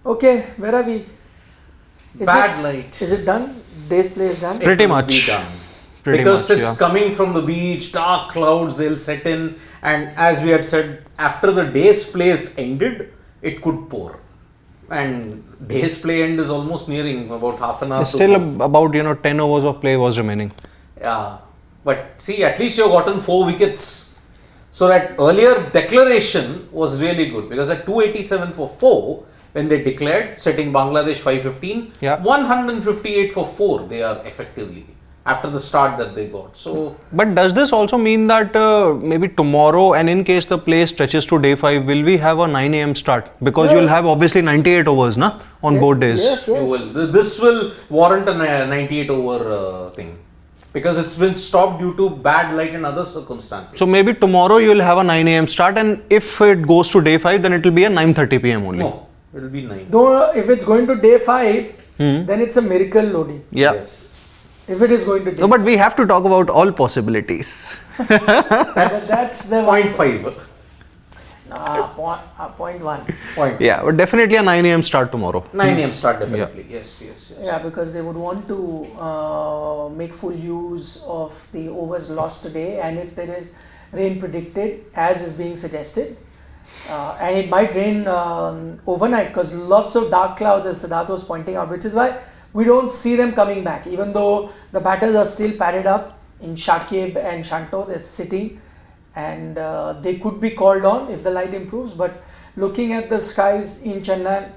Okay, where are we? Bad light. Is it done? Day's play is done? Pretty It will much. be done. Pretty Because much, it's yeah. coming from the beach, dark clouds, they'll set in, and as we had said, after the day's plays ended, it could pour. And day's play end is almost nearing, about half an hour. to Still go. about 10 overs of play was remaining. Yeah, but see, at least you've gotten 4 wickets. So that earlier declaration was really good, because at 287 for 4, when they declared, setting Bangladesh 515, Yeah. 158 for 4 they are effectively, after the start that they got. So But does this also mean that maybe tomorrow, and in case the play stretches to day 5, will we have a 9 a.m. start? Because Yeah. you'll have obviously 98 overs na, on both days. Yes, you yes. will, this will warrant a 98 over thing, because it's been stopped due to bad light and other circumstances. So maybe tomorrow you'll have a 9 a.m. start, and if it goes to day 5, then it will be a 9:30 p.m. only. No, it will be 9. Though if it's going to day 5, then it's a miracle loading. Yeah. Yes. If it is going to day No, but we have to talk about all possibilities. that's the Point 5. point 1. Point. Yeah, but definitely a 9 a.m. start tomorrow. 9 a.m. start definitely. Yes. Yeah, because they would want to make full use of the overs lost today, and if there is rain predicted, as is being suggested, and it might rain overnight, because lots of dark clouds, as Siddharth was pointing out, which is why we don't see them coming back, even though the batters are still padded up in Shakib and Shanto. They're sitting, and they could be called on if the light improves, but looking at the skies in Chennai,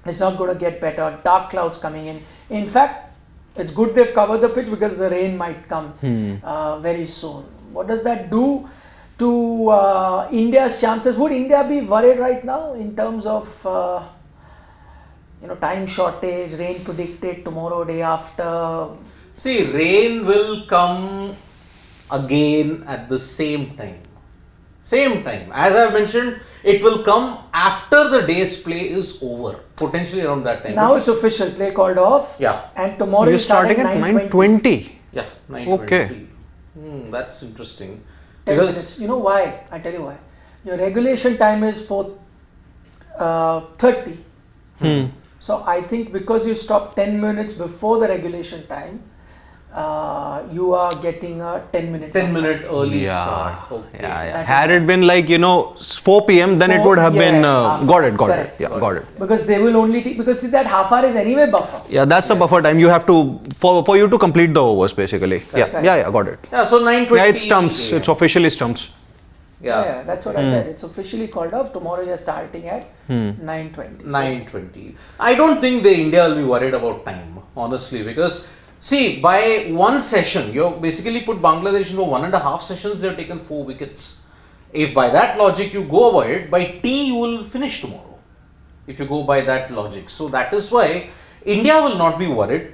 it's not going to get better. Dark clouds coming in. In fact, it's good they've covered the pitch, because the rain might come very soon. What does that do to India's chances? Would India be worried right now in terms of time shortage, rain predicted tomorrow, day after? See, rain will come again at the same time. Same time. As I've mentioned, it will come after the day's play is over. Potentially around that time. Now it's official, play called off. Yeah. And tomorrow You're is starting starting at 9:20. 9:20. Yeah, 9:20. Okay. That's interesting. 10 Because- minutes. You know why? I tell you why. Your regulation time is 4:30. So I think because you stop 10 minutes before the regulation time, you are getting a 10-minute 10-minute early Yeah. start. Okay. Yeah. That Had it been like 4 p.m., then it would have been. Yes, Got it. correct. Yeah, got it. Because they will only because see that half hour is anyway buffer. Yeah, that's the buffer time you have to for you to complete the overs basically. Correct. Yeah, got it. Yeah, so 9:20. Yeah, it stumps. Yeah. It's officially stumps. Yeah, that's what I said. It's officially called off. Tomorrow you're starting at 9:20. 9:20. I don't think the India will be worried about time, honestly, because see, by one session, you basically put Bangladesh into 1.5 sessions, they have taken 4 wickets. If by that logic you go about it, by T you will finish tomorrow. If you go by that logic. So that is why India will not be worried.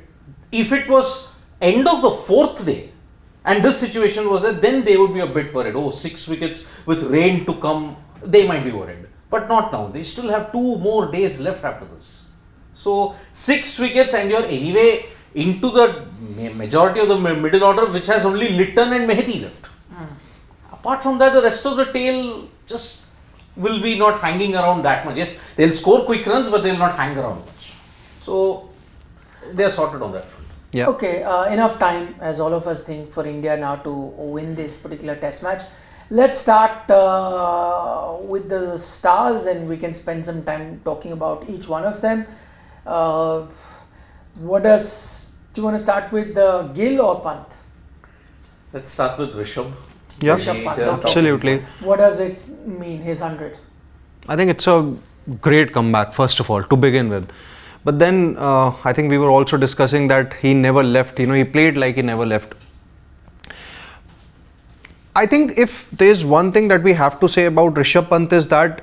If it was end of the 4th day, and this situation was that, then they would be a bit worried. Oh, 6 wickets with rain to come, they might be worried. But not now. They still have 2 more days left after this. So 6 wickets and you're anyway into the majority of the middle order, which has only Litton and Mehdi left. Apart from that, the rest of the tail just will be not hanging around that much. Yes, they'll score quick runs, but they'll not hang around much. So they are sorted on that front. Yeah. Okay, enough time, as all of us think, for India now to win this particular test match. Let's start with the stars, and we can spend some time talking about each one of them. Do you want to start with Gill or Pant? Let's start with Rishabh. Yeah, Rishabh Pant, Major. okay. absolutely. What does it mean, his 100? I think it's a great comeback, first of all, to begin with. But then I think we were also discussing that he never left. He played like he never left. I think if there's one thing that we have to say about Rishabh Pant is that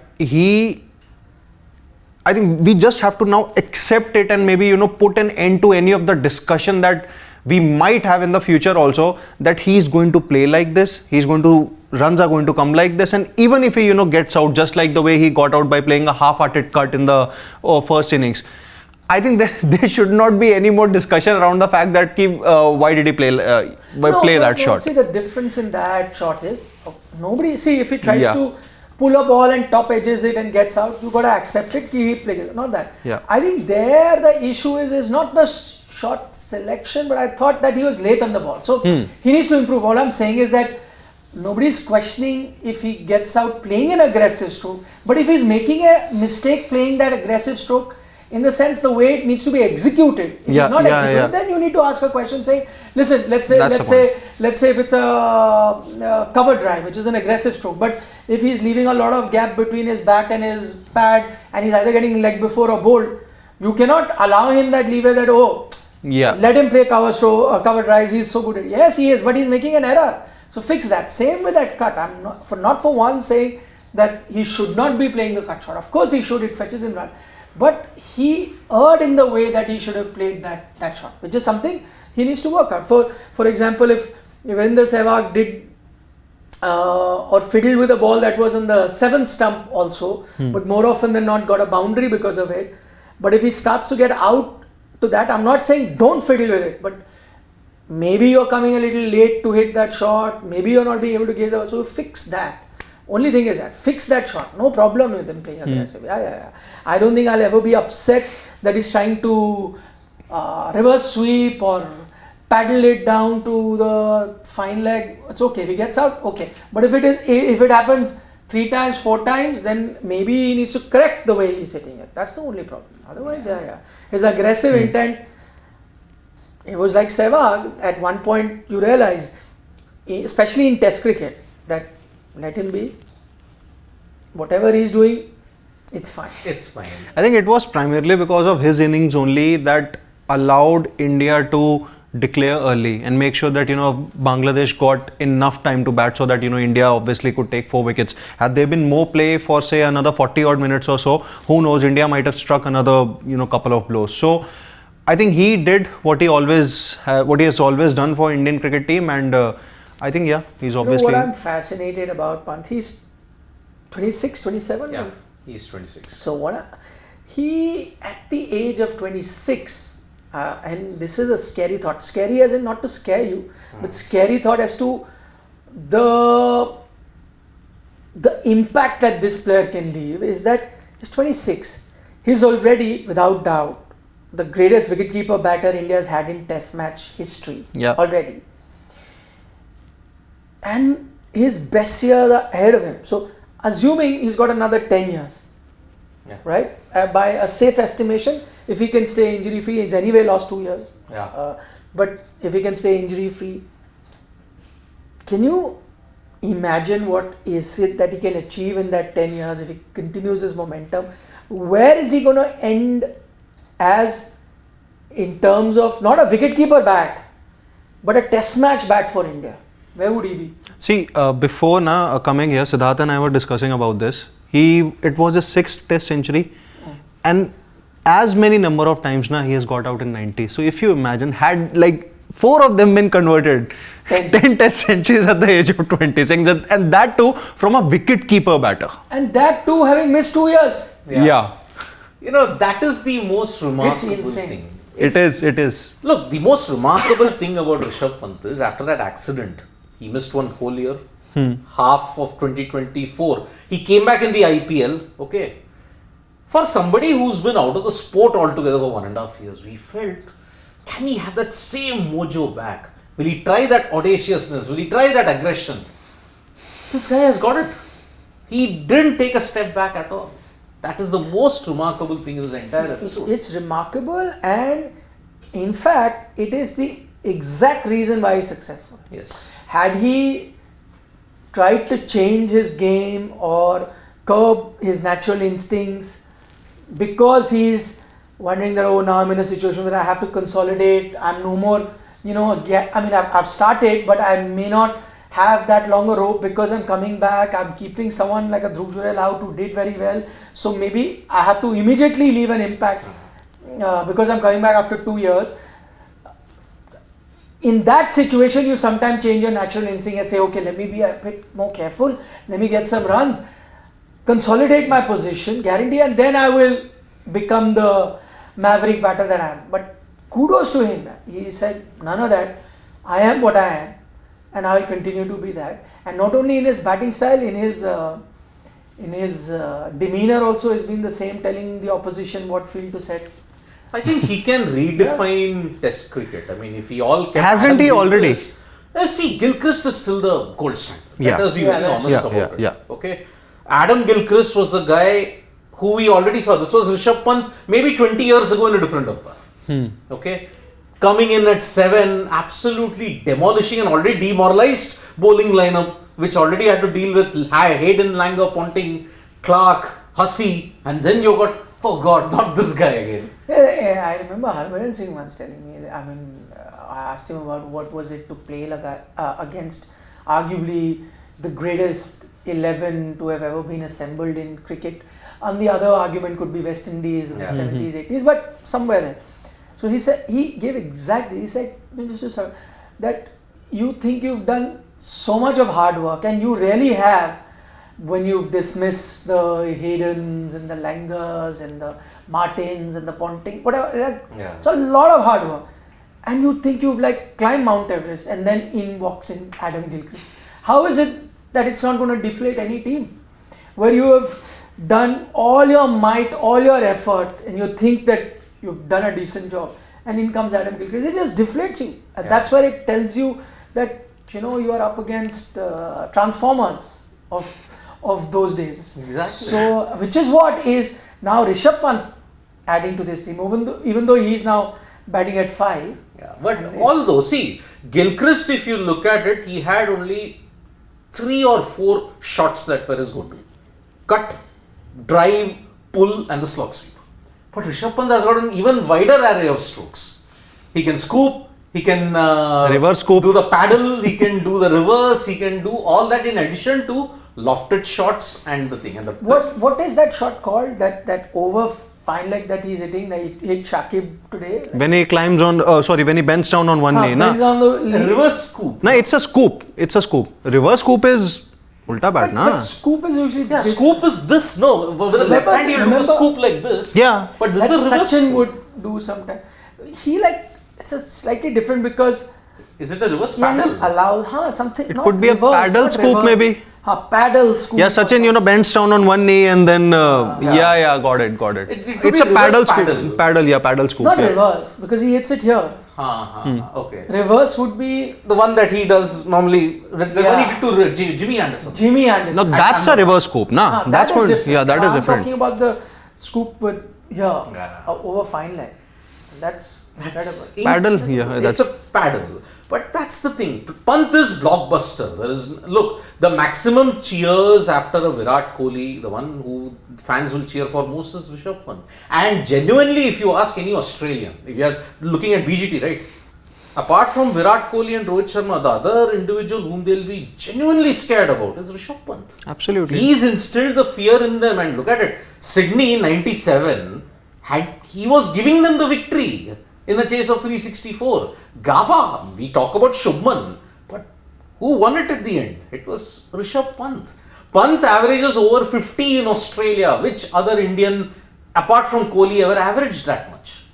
I think we just have to now accept it and maybe put an end to any of the discussion that we might have in the future also, that he's going to play like this, runs are going to come like this, and even if he gets out just like the way he got out by playing a half-hearted cut in the first innings, I think there should not be any more discussion around the fact that why did he play that shot. See, the difference in that shot is nobody. See, if he tries to pull a ball and top edges it and gets out. You got to accept it. Keep playing. Not that. Yeah. I think there the issue is not the shot selection, but I thought that he was late on the ball. So he needs to improve. All I'm saying is that nobody's questioning if he gets out playing an aggressive stroke, but if he's making a mistake playing that aggressive stroke, in the sense the way it needs to be executed, if it's not executed, then you need to ask a question saying, listen, let's say if it's a cover drive, which is an aggressive stroke, but if he's leaving a lot of gap between his bat and his pad, and he's either getting leg before or bowled, you cannot allow him that leeway that let him play cover drives, he's so good at it. Yes, he is, but he's making an error. So fix that. Same with that cut. I'm not for one saying that he should not be playing the cut shot. Of course he should, it fetches him run. But he erred in the way that he should have played that shot, which is something he needs to work out. For example, if Virender Sehwag did or fiddled with a ball that was on the 7th stump also, but more often than not got a boundary because of it. But if he starts to get out to that, I'm not saying don't fiddle with it, but maybe you're coming a little late to hit that shot, maybe you're not being able to gaze out, so fix that. Only thing is that, fix that shot, no problem with him playing aggressive. Yeah. I don't think I'll ever be upset that he's trying to reverse sweep or paddle it down to the fine leg. It's okay, if he gets out, okay. But if it happens 3 times, 4 times, then maybe he needs to correct the way he's hitting it. That's the only problem. Otherwise, his aggressive intent, it was like Sehwag. At one point you realize, especially in test cricket, that let him be. Whatever he's doing, it's fine. It's fine. I think it was primarily because of his innings only that allowed India to declare early and make sure that Bangladesh got enough time to bat so that India obviously could take 4 wickets. Had there been more play for say another 40 odd minutes or so, who knows, India might have struck another couple of blows. So I think he did what he has always done for Indian cricket team, and I think he's obviously. What I'm fascinated about Pant, he's 26, 27. Yeah, he's 26. So he at the age of 26, and this is a scary thought. Scary as in not to scare you, but scary thought as to the impact that this player can leave is that he's 26. He's already, without doubt, the greatest wicketkeeper batter India has had in Test match history already. And his best years are ahead of him. So, assuming he's got another 10 years, right? By a safe estimation, if he can stay injury free, he's anyway lost 2 years. But if he can stay injury free, can you imagine what is it that he can achieve in that 10 years if he continues this momentum? Where is he going to end as in terms of not a wicketkeeper bat, but a test match bat for India? Where would he be? See, before coming here, Siddharth and I were discussing about this. It was his 6th test century, and as many number of times he has got out in 90. So if you imagine, had like 4 of them been converted, 10 test centuries at the age of 26, and that too from a wicket-keeper batter. And that too having missed 2 years. Yeah. That is the most remarkable thing. It is. Look, the most remarkable thing about Rishabh Pant is after that accident, he missed 1 whole year, half of 2024. He came back in the IPL, okay. For somebody who's been out of the sport altogether for 1.5 years, we felt, can he have that same mojo back? Will he try that audaciousness? Will he try that aggression? This guy has got it. He didn't take a step back at all. That is the most remarkable thing in this entire episode. It's remarkable, and in fact, it is the exact reason why he's successful. Yes. Had he tried to change his game or curb his natural instincts because he's wondering that, now I'm in a situation where I have to consolidate, I'm no more, I've started, but I may not have that longer rope because I'm coming back, I'm keeping someone like a Dhruv Jurel out who did very well, so maybe I have to immediately leave an impact because I'm coming back after 2 years. In that situation, you sometimes change your natural instinct and say, okay, let me be a bit more careful, let me get some runs, consolidate my position, guarantee, and then I will become the maverick batter that I am. But kudos to him. He said, none of that. I am what I am, and I will continue to be that. And not only in his batting style, in his in his demeanor also has been the same, telling the opposition what field to set. I think he can redefine Test cricket. I mean, if he all kept Hasn't Adam he already? Gilchrist- See, Gilchrist is still the gold standard. Yeah. Let us be Yeah, very that's- honest yeah, about yeah, it. Okay, Adam Gilchrist was the guy who we already saw. This was Rishabh Pant maybe 20 years ago in a different avatar. Okay, coming in at 7, absolutely demolishing an already demoralized bowling lineup, which already had to deal with Hayden, Langer, Ponting, Clark, Hussey, and then you got, oh God, not this guy again. Yeah, I remember Harbhajan Singh once telling me, I mean, I asked him about what was it to play against arguably the greatest 11 to have ever been assembled in cricket. And the other argument could be West Indies in the 70s, 80s, but somewhere there. So he said, he gave exactly, he said, that you think you've done so much of hard work, and you really have, when you've dismissed the Haydens and the Langers and the Martins and the Ponting, whatever. Yeah. It's a lot of hard work. And you think you've like climbed Mount Everest, and then in walks in Adam Gilchrist. How is it that it's not going to deflate any team? Where you have done all your might, all your effort, and you think that you've done a decent job, and in comes Adam Gilchrist. It just deflates you. And that's where it tells you that, you know, you are up against transformers of those days. Exactly. So, which is what is now Rishabh Pant adding to this team, even though he is now batting at 5. Yeah, but although, see, Gilchrist, if you look at it, he had only 3 or 4 shots that were his go-to. Cut, drive, pull and the slog sweep. But Rishabh Pant has got an even wider array of strokes. He can scoop, he can Reverse scoop. do the paddle, he can do the reverse, he can do all that in addition to lofted shots and the thing. And the What is that shot called? That over fine leg that he's hitting, that he hit Shakib today? When he climbs on, when he bends down on one knee, Bends na? on the reverse scoop. No, it's a scoop. It's a scoop. Reverse scoop is ulta bat, but na? scoop is usually Yeah, this. scoop is this. No, with the left hand you do the remember- scoop like this. Yeah. But this That is a reverse Sachin scoop. would do sometime. He it's a slightly different because Is it a reverse he paddle? allows something. It not could be a reverse, paddle not scoop reverse. maybe. Paddle scoop. Yeah, Sachin, bends down on one knee and then, yeah, got it. It could It's be a paddle reverse scoop. paddle. Paddle scoop. Not Yeah. reverse, because he hits it here. Okay. Reverse would be The one that he does normally, the one Yeah. he did to Jimmy Anderson. Jimmy Anderson. No, that's a reverse scoop, na? That That's is what. different. Yeah, that is I'm different. talking about the scoop with here Yeah. over fine leg. That's incredible. Paddle, yeah, It's that's- a paddle. But that's the thing. Pant is blockbuster. Look, the maximum cheers after a Virat Kohli, the one who fans will cheer for most is Rishabh Pant. And genuinely, if you ask any Australian, if you are looking at BGT, right? Apart from Virat Kohli and Rohit Sharma, the other individual whom they'll be genuinely scared about is Rishabh Pant. Absolutely. He's instilled the fear in them, and look at it. Sydney 97 he was giving them the victory in the chase of 364. Gaba, we talk about Shubman, but who won it at the end? It was Rishabh Pant. Pant averages over 50 in Australia. Which other Indian, apart from Kohli, ever averaged that much?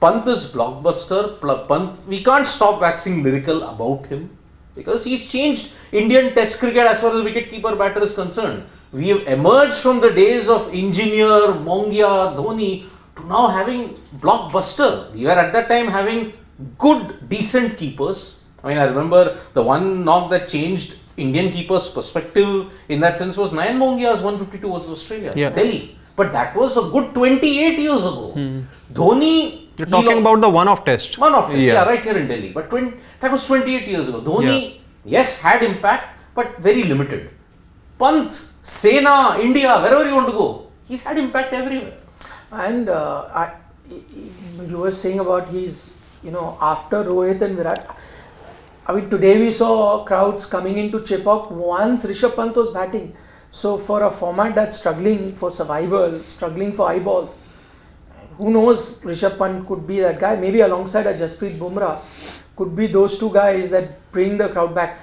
Pant is blockbuster. Pant, we can't stop waxing lyrical about him because he's changed Indian Test cricket as far as wicketkeeper batter is concerned. We have emerged from the days of Engineer, Mongia, Dhoni to now having blockbuster. We were at that time having good, decent keepers. I mean, I remember the one knock that changed Indian keepers' perspective in that sense was Nayan Mongia's 152 versus Australia, Yeah. Delhi. But that was a good 28 years ago. Dhoni. You're talking about the one-off test. One-off test, yeah, right here in Delhi. But that was 28 years ago. Dhoni, yes, had impact, but very limited. Pant, Sena, India, wherever you want to go, he's had impact everywhere. And you were saying about he's, after Rohit and Virat. I mean, today we saw crowds coming into Chepauk once Rishabh Pant was batting. So for a format that's struggling for survival, struggling for eyeballs, who knows, Rishabh Pant could be that guy. Maybe alongside a Jasprit Bumrah, could be those two guys that bring the crowd back.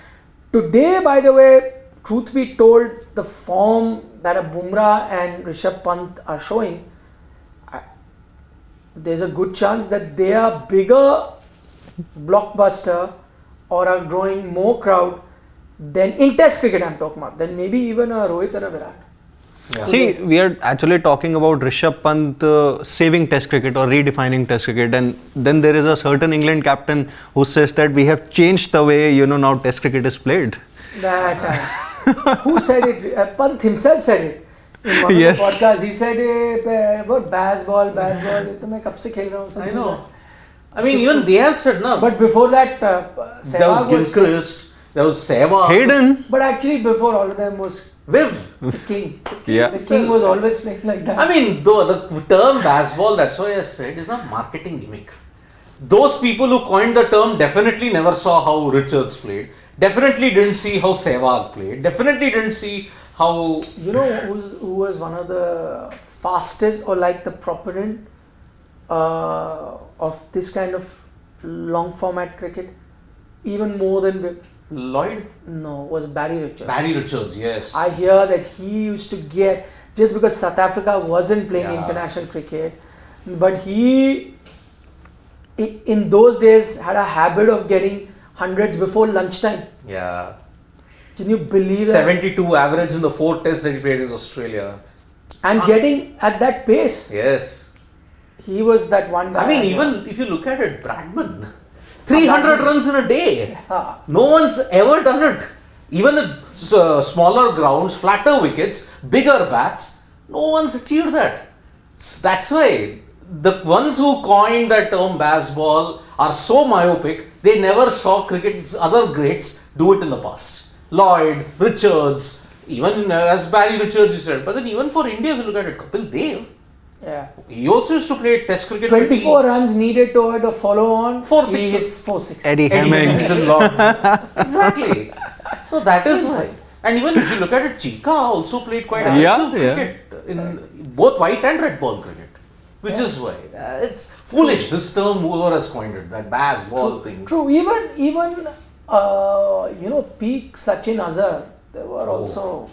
Today, by the way, truth be told, the form that a Bumrah and Rishabh Pant are showing, there's a good chance that they are bigger blockbuster or are drawing more crowd than in Test cricket I'm talking about, than maybe even a Rohit and a Virat. Yeah. See, we are actually talking about Rishabh Pant saving Test cricket or redefining Test cricket, and then there is a certain England captain who says that we have changed the way now Test cricket is played. Who said it? Pant himself said it. In one Yes. of the podcasts, he said, what baseball, तो मैं कब से खेल रहा हूँ, something I know. like that. I mean, even they have said, no. But before that, There was Sehwag Gilchrist, there was Sehwag. Hayden. But actually, before all of them was Viv. the king. Yeah. The king was always playing like that. I mean, though the term baseball, that's why I said, is a marketing gimmick. Those people who coined the term definitely never saw how Richards played, definitely didn't see how Sehwag played, definitely didn't see how... You know who was one of the fastest or like the proponent of this kind of long format cricket? Even more than Viv? Lloyd? No, was Barry Richards. Barry Richards, yes. I hear that he used to get, just because South Africa wasn't playing Yeah. international cricket, but he in those days had a habit of getting hundreds before lunchtime. Yeah. Can you believe that? 72 average in the 4 tests that he played in Australia. And getting at that pace. Yes. He was that one guy. I mean, even if you look at it, Bradman, 300 runs in a day. Ah. No one's ever done it. Even at smaller grounds, flatter wickets, bigger bats, no one's achieved that. That's why the ones who coined that term baseball are so myopic, they never saw cricket's other greats do it in the past. Lloyd, Richards, even as Barry Richards you said. But then even for India, if you look at it, Kapil Dev, Yeah. he also used to play Test cricket. 24 runs needed toward a follow on. 4 He sixes. hits 4 6. Eddie Hemmings. and Lords. Exactly. So that is why. And even if you look at it, Chika also played quite Yeah, aggressive yeah. cricket in both white and red ball cricket. Which is why it's foolish. This term, whoever has coined it, that baseball thing. True. Even peak Sachin Azhar, they were also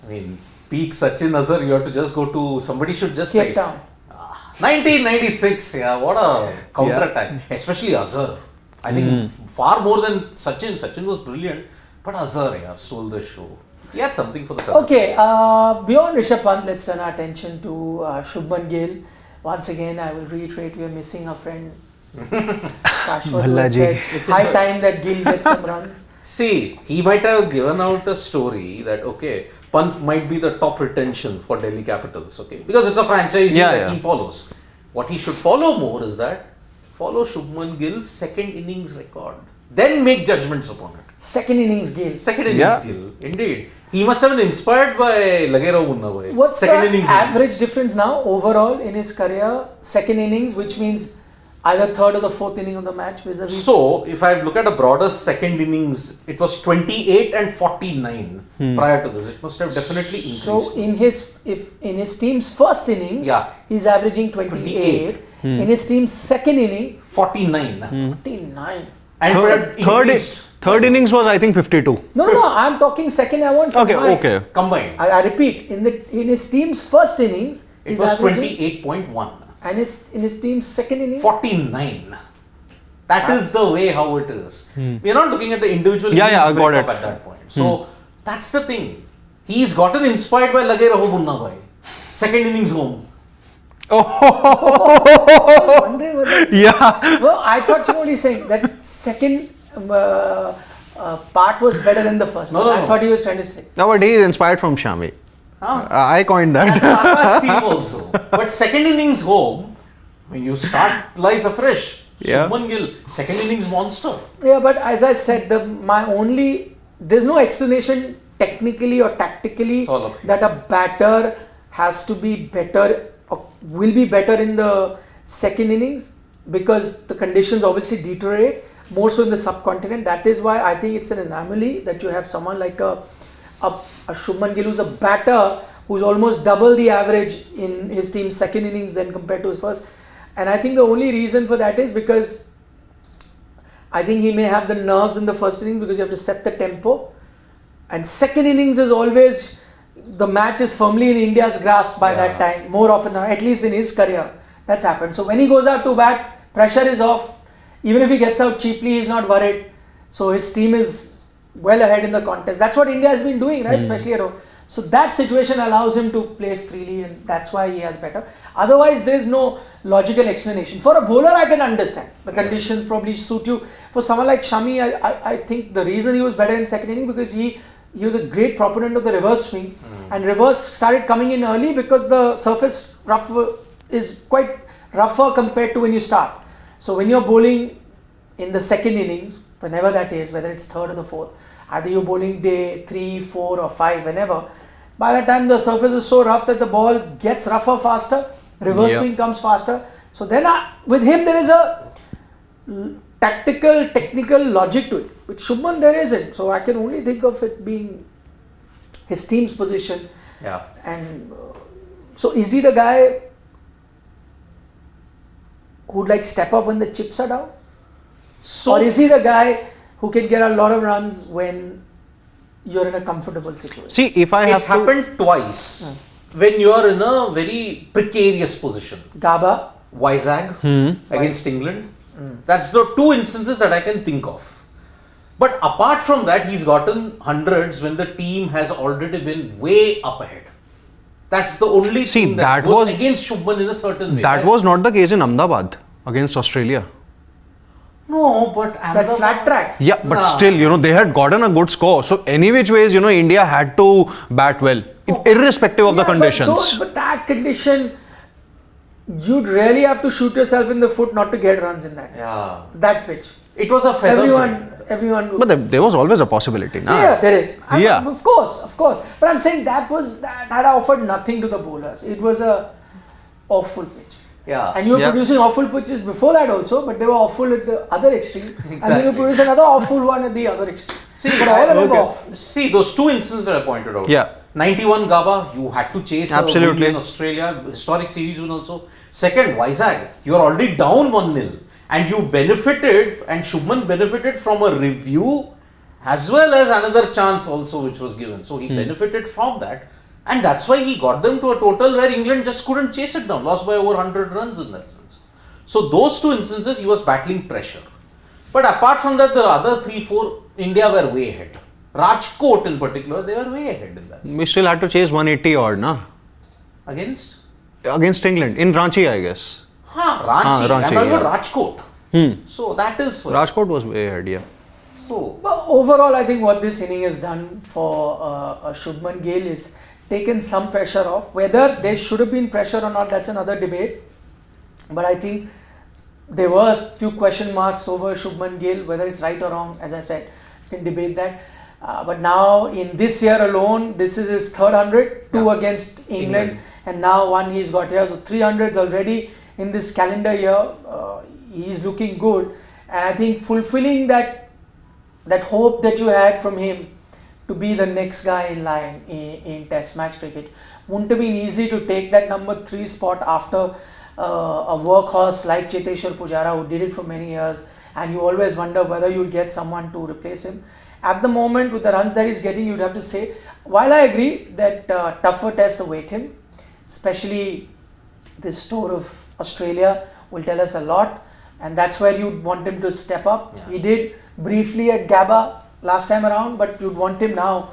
I mean, peak Sachin Azhar, you have to just go to, somebody should just Cape type. Town. 1996, yeah, what a counter attack. Especially Azhar. I think far more than Sachin. Sachin was brilliant, but Azhar, yeah, stole the show. He had something for the South Okay, Africans. beyond Rishabh Pant, let's turn our attention to Shubman Gill. Once again, I will reiterate, we are missing our friend Shashwat, who had Bhallaji. said, high time that Gill gets some runs. See, he might have given out a story that, okay, Pant might be the top retention for Delhi Capitals, okay? Because it's a franchise that he follows. What he should follow more is that, follow Shubman Gill's second innings record. Then make judgments upon it. Second innings Gill. Second innings Gill, indeed. He must have been inspired by Lagera Munnabai. What's second the innings average difference now overall in his career? Second innings, which means either third or the fourth inning of the match vis-a-vis. So, if I look at a broader second innings, it was 28 and 49 prior to this. It must have definitely increased. So in his team's first innings, he's averaging 28. In his team's second inning, 49. 49. And Third innings was, I think, 52. No, I'm talking second. I want Okay. Combined. I repeat, in his team's first innings, It he's was averaging- 28.1. and in his team's second innings, 49. That is the way how it is. We're not looking at the individual Yeah, innings I got breakup it. at that point. So that's the thing. He's gotten inspired by Lage Raho Munnabai. Second innings home. I'm wondering whether. Yeah. No, I thought what he's saying, that second part was better than the first. No. I thought he was trying to say. No, but he is inspired from Shami. Huh? I coined And that. Akash team also. But second innings home, when you start life afresh. Yeah. Shubman Gill, second innings monster. Yeah, but as I said, there's no explanation technically or tactically It's all up here. that a batter has to be better or will be better in the second innings, because the conditions obviously deteriorate more so in the subcontinent. That is why I think it's an anomaly that you have someone like a Shubman Gill who's a batter who's almost double the average in his team's second innings than compared to his first. And I think the only reason for that is because I think he may have the nerves in the first innings, because you have to set the tempo, and second innings is always, the match is firmly in India's grasp by that time, more often than, at least in his career, that's happened. So when he goes out to bat, pressure is off. Even if he gets out cheaply, he's not worried. So his team is well ahead in the contest. That's what India has been doing, right? Especially at home. So that situation allows him to play freely, and that's why he has better. Otherwise, there is no logical explanation. For a bowler, I can understand. The conditions probably suit you. For someone like Shami, I think the reason he was better in second inning because he was a great proponent of the reverse swing, and reverse started coming in early because the surface rough is quite rougher compared to when you start. So when you're bowling in the second innings, whenever that is, whether it's third or the fourth, either you're bowling day 3, 4 or 5, whenever, by the time the surface is so rough that the ball gets rougher faster, reverse swing comes faster. So then with him there is a tactical, technical logic to it. With Shubman there isn't. So I can only think of it being his team's position. Yeah. And so is he the guy who'd like step up when the chips are down? So Or is he the guy who can get a lot of runs when you're in a comfortable situation? See, if I have it's happened twice when you are in a very precarious position. Gaba, Vizag against England. That's the two instances that I can think of. But apart from that, he's gotten hundreds when the team has already been way up ahead. That's the only thing that was against Shubman in a certain way. That was not the case in Ahmedabad against Australia. No, but that flat track. Yeah, but still, they had gotten a good score. So any which ways, India had to bat well, irrespective of the conditions. But that condition, you'd really have to shoot yourself in the foot not to get runs in that. Yeah. That pitch. It was a feather. Everyone. But there was always a possibility, nah? Yeah, there is. Yeah. Of course. But I'm saying that offered nothing to the bowlers. It was a awful pitch. Yeah. And you were producing awful pitches before that also, but they were awful at the other extreme. Exactly. And then you produced another awful one at the other extreme. See, but all of them were off. See, those two instances that I pointed out. Yeah. 91 Gaba, you had to chase Absolutely. a win in Australia, historic series win also. Second, Vizag, you are already down 1-0 and you benefited, and Shubman benefited from a review as well as another chance also which was given. So he benefited from that, and that's why he got them to a total where England just couldn't chase it down, lost by over 100 runs in that sense. So those two instances he was battling pressure. But apart from that, the other 3-4, India were way ahead. Rajkot in particular, they were way ahead in that sense. We still had to chase 180 odd, na? Against England, in Ranchi, I guess. Ranchi. Ranchi, And now yeah. Rajkot. So that is why. Rajkot was way ahead, yeah. So, But overall, I think what this inning has done for Shubman Gill is taken some pressure off. Whether there should have been pressure or not, that's another debate. But I think there were a few question marks over Shubman Gill, whether it's right or wrong. As I said, you can debate that. But now in this year alone, this is his third 100, two against England, and now one he's got here. So 300s already in this calendar year. He's looking good, and I think fulfilling that hope that you had from him to be the next guy in line in Test match cricket wouldn't have been easy to take that number 3 spot after a workhorse like Cheteshwar Pujara, who did it for many years, and you always wonder whether you'd get someone to replace him. At the moment, with the runs that he's getting, you'd have to say, while I agree that tougher tests await him, especially this tour of Australia will tell us a lot, and that's where you'd want him to step up. Yeah. He did briefly at Gabba last time around, but you'd want him now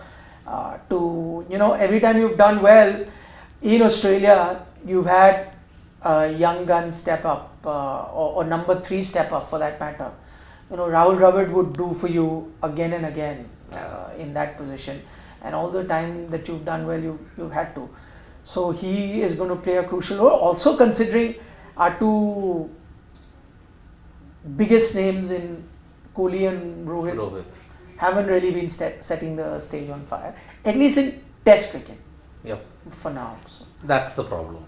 to, every time you've done well in Australia, you've had a young gun step up or number 3 step up for that matter. Rahul Dravid would do for you again and again in that position, and all the time that you've done well, you've had to. So he is going to play a crucial role. Also considering our two biggest names in Kohli and Rohit haven't really been setting the stage on fire, at least in Test cricket. Yep. For now. So. That's the problem.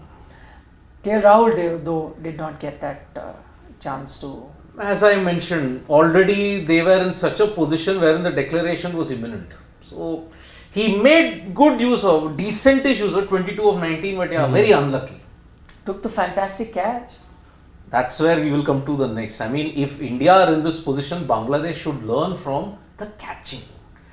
KL Rahul though did not get that chance to. As I mentioned, already they were in such a position wherein the declaration was imminent. So he made good use of, decentish use of 22 of 19, but very unlucky. Took the fantastic catch. That's where we will come to the next. I mean, if India are in this position, Bangladesh should learn from the catching.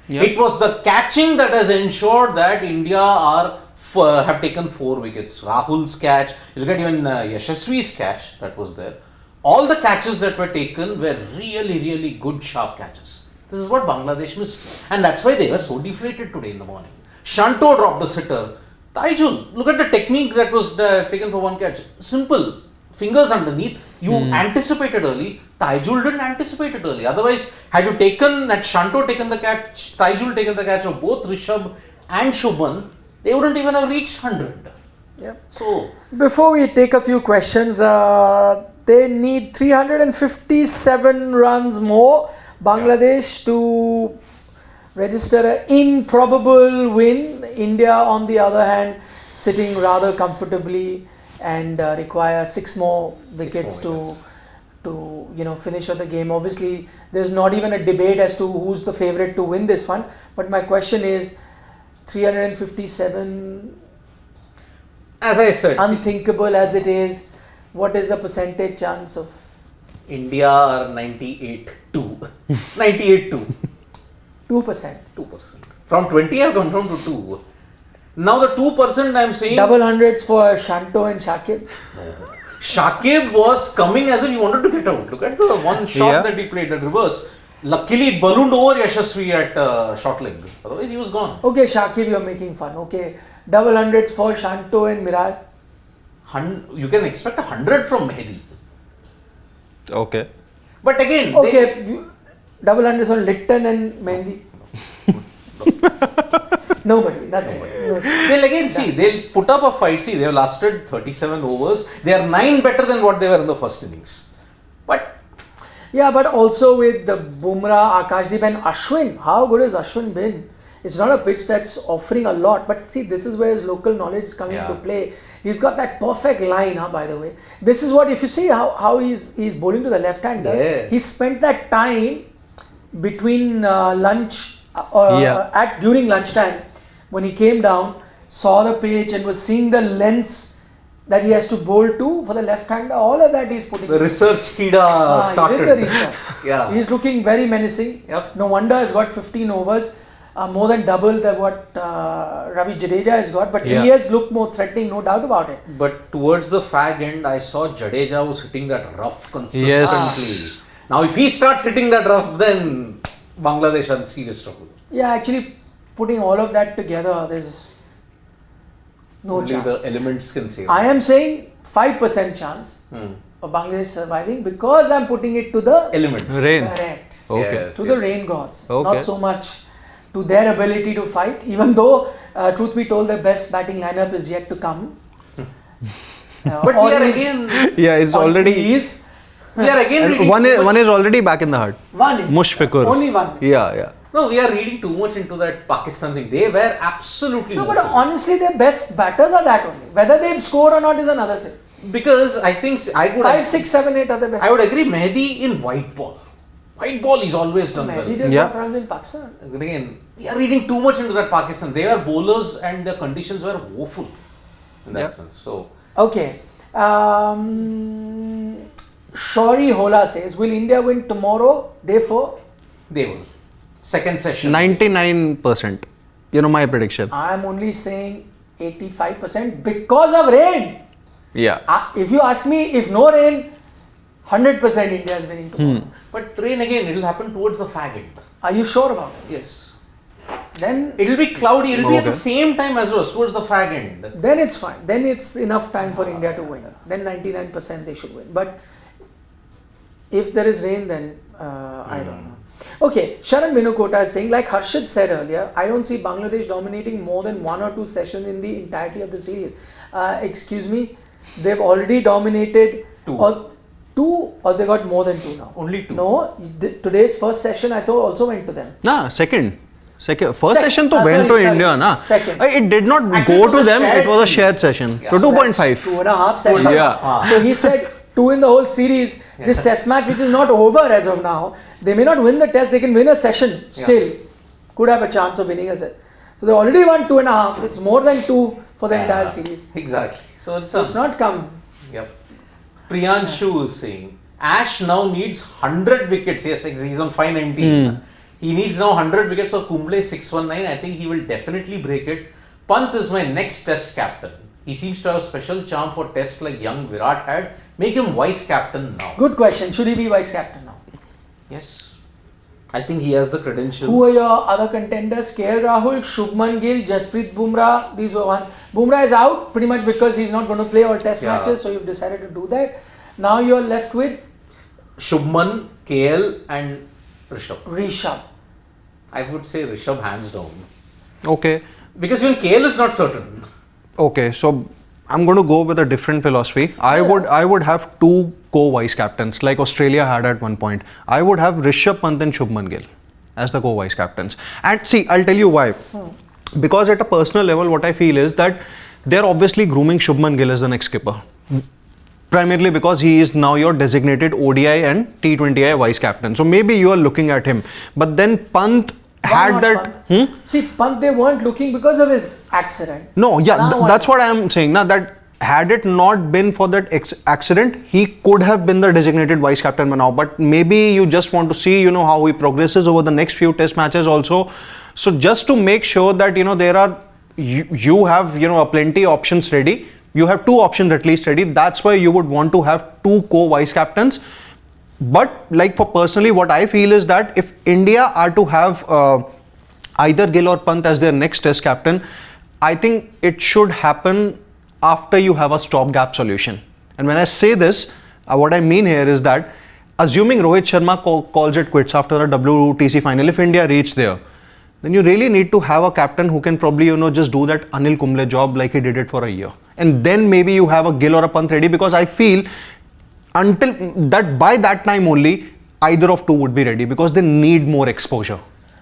Yep. It was the catching that has ensured that India have taken 4 wickets. Rahul's catch, you look at even Yashasvi's catch that was there. All the catches that were taken were really, really good, sharp catches. This is what Bangladesh missed. And that's why they were so deflated today in the morning. Shanto dropped a sitter. Taijul, look at the technique that was taken for one catch. Simple. Fingers underneath. You anticipated early. Taijul didn't anticipate it early. Otherwise, had Shanto taken the catch, Taijul taken the catch of both Rishabh and Shubman, they wouldn't even have reached 100. Yeah. So, Before we take a few questions, they need 357 runs more, Bangladesh, to register an improbable win. India, on the other hand, sitting rather comfortably and require 6 more wickets to finish off the game. Obviously, there's not even a debate as to who's the favourite to win this one. But my question is, 357, as I said, unthinkable as it is, what is the percentage chance of? India are 98-2. 98-2. 2%. 2%. From 20 I've gone down to 2. Now the 2% I'm saying. Double hundreds for Shanto and Shakib. Shakib was coming as if he wanted to get out. Look at the one shot that he played at reverse. Luckily it ballooned over Yashasvi at short leg. Otherwise he was gone. Okay, Shakib, you're making fun. Okay, double hundreds for Shanto and Miral. You can expect 100 from Mehdi. Okay. But again, double hundreds on Litton and Mehdi. Nobody. They'll again see, they'll put up a fight. See, they've lasted 37 overs. They are 9 better than what they were in the first innings. But also with the Bumrah, Akashdeep and Ashwin. How good has Ashwin been? It's not a pitch that's offering a lot, but see, this is where his local knowledge is coming into play. He's got that perfect line, by the way. This is what, if you see how he's bowling to the left hander, he spent that time between lunch during lunchtime when he came down, saw the pitch and was seeing the lengths that he has to bowl to for the left hander. All of that he's putting. The research Kida started. He did the research. He's looking very menacing. No wonder he's got 15 overs. More than double than what Ravi Jadeja has got, but he has looked more threatening, no doubt about it. But towards the fag end, I saw Jadeja was hitting that rough consistently. Yes. Now, if he starts hitting that rough, then Bangladesh are in serious trouble. Yeah, actually, putting all of that together, there's no Only chance. the elements can save. I am saying 5% chance of Bangladesh surviving because I'm putting it to the elements. Rain. Correct. Okay. To the rain gods. Okay. Not so much to their ability to fight, even though, truth be told, the best batting lineup is yet to come. But we are again. Yeah, it's already. We are again. One is already back in the hut. One is. Mushfiqur. Only one. Yeah. No, we are reading too much into that Pakistan thing. They were absolutely No, but woeful. honestly, their best batters are that only. Whether they score or not is another thing. Because I think I would. 5, 6, 7, 8 are the best. I would agree. Mehdi in white ball. White ball is always done well. Mehdi just got runs in Pakistan. But again, we are reading too much into that Pakistan. They were bowlers and the conditions were woeful in that sense. So okay. Shori Hola says, will India win tomorrow, day 4? they will. Second session. 99%. My prediction. I am only saying 85% because of rain. Yeah. If you ask me, if no rain, 100% India is winning tomorrow. But rain again, it will happen towards the fag end. Are you sure about it? Yes. Then it will be cloudy. It will be at the same time as well, towards the fag end. Then it's fine. Then it's enough time for India to win. Then 99% they should win. But if there is rain, then I don't know. Okay, Sharan Vinukota is saying, like Harshit said earlier, I don't see Bangladesh dominating more than 1 or 2 sessions in the entirety of the series. Excuse me, they've already dominated 2 or they got more than 2 now? Only 2. No, today's first session I thought also went to them. Nah, second. First session to went to India, na. Second. It did not Actually, go to them. It was a shared session. Yeah. So 2.5. 2.5 sessions. Yeah. So he said 2 in the whole series. This test match, which is not over as of now, they may not win the test. They can win a session still. Could have a chance of winning a set. So they already won 2.5. It's more than 2 for the entire series. Exactly. So it's not come. Yep. Priyanshu is saying, Ash now needs 100 wickets. Yes, he's on 519. He needs now 100 wickets for Kumble 619. I think he will definitely break it. Pant is my next test captain. He seems to have a special charm for tests like young Virat had. Make him vice captain now. Good question. Should he be vice captain now? Yes. I think he has the credentials. Who are your other contenders? KL Rahul, Shubman Gill, Jasprit Bumrah. These are one. Bumrah is out pretty much because he's not going to play all test matches, so you've decided to do that. Now you're left with Shubman, KL and Rishabh. I would say Rishabh hands down. Okay. Because even KL is not certain. Okay, so I'm going to go with a different philosophy. I would have two co-vice captains like Australia had at one point. I would have Rishabh Pant and Shubman Gill as the co-vice captains. And see, I'll tell you why. Because at a personal level, what I feel is that they're obviously grooming Shubman Gill as the next skipper. Primarily because he is now your designated ODI and T20I vice captain. So maybe you are looking at him. But then Pant had that. Pant? See, Pant, they weren't looking because of his accident. No, yeah, that's what I am saying. Now that had it not been for that accident, he could have been the designated vice captain by now. But maybe you just want to see, how he progresses over the next few test matches also. So just to make sure that, there are, you have, a plenty options ready. You have two options at least ready. That's why you would want to have two co-vice captains. But like for personally, what I feel is that if India are to have either Gill or Pant as their next test captain, I think it should happen after you have a stopgap solution. And when I say this, what I mean here is that assuming Rohit Sharma calls it quits after the WTC final, if India reach there, then you really need to have a captain who can probably, just do that Anil Kumble job like he did it for a year. And then maybe you have a Gill or a Pant ready, because I feel until that by that time only either of two would be ready, because they need more exposure.